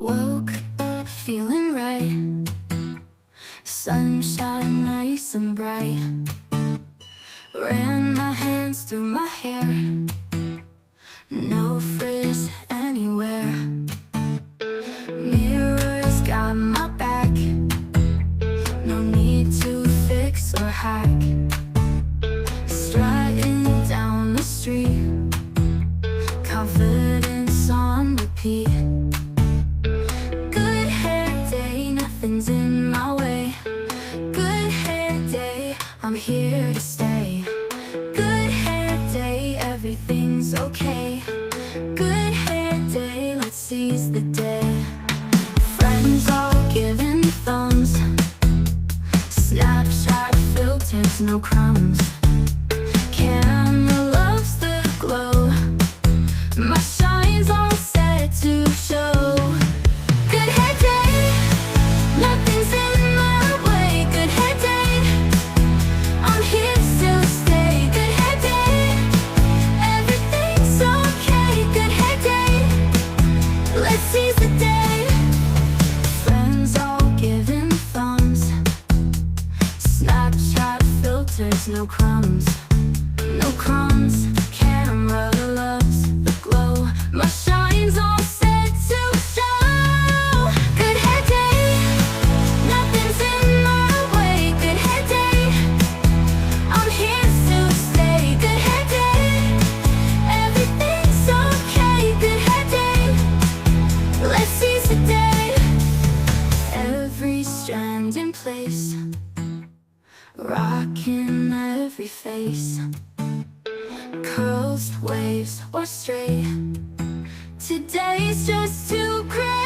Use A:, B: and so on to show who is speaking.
A: Woke up feeling right, sunshine nice and bright. Ran my hands through my hair, no frizz anywhere. Mirrors got my back, no need to fix or hack. Strutting down the street, confidence on repeat. Good hair day, nothing's in my way. Good hair day, I'm here to stay. Good hair day, everything's okay. Good hair day, let's seize the day. Friends all giving thumbs, Snapchat filters, no crumbs. Camera loves the glow, my shine's all set to show. Good hair day, nothing's in my way. Good hair day, I'm here to stay. Good hair day, everything's okay. Good hair day, let's seize the day. Friends all giving thumbs, Snapchat filters, no crumbs. No crumbs, camera loves the glow, my shine's all set to show. Good hair day, nothing's in my way. Good hair day, I'm here to stay. Good hair day, everything's okay. Good hair day, let's seize the day. Every strand in place, rocking every face. Curls, waves, or straight, today's just too crazy.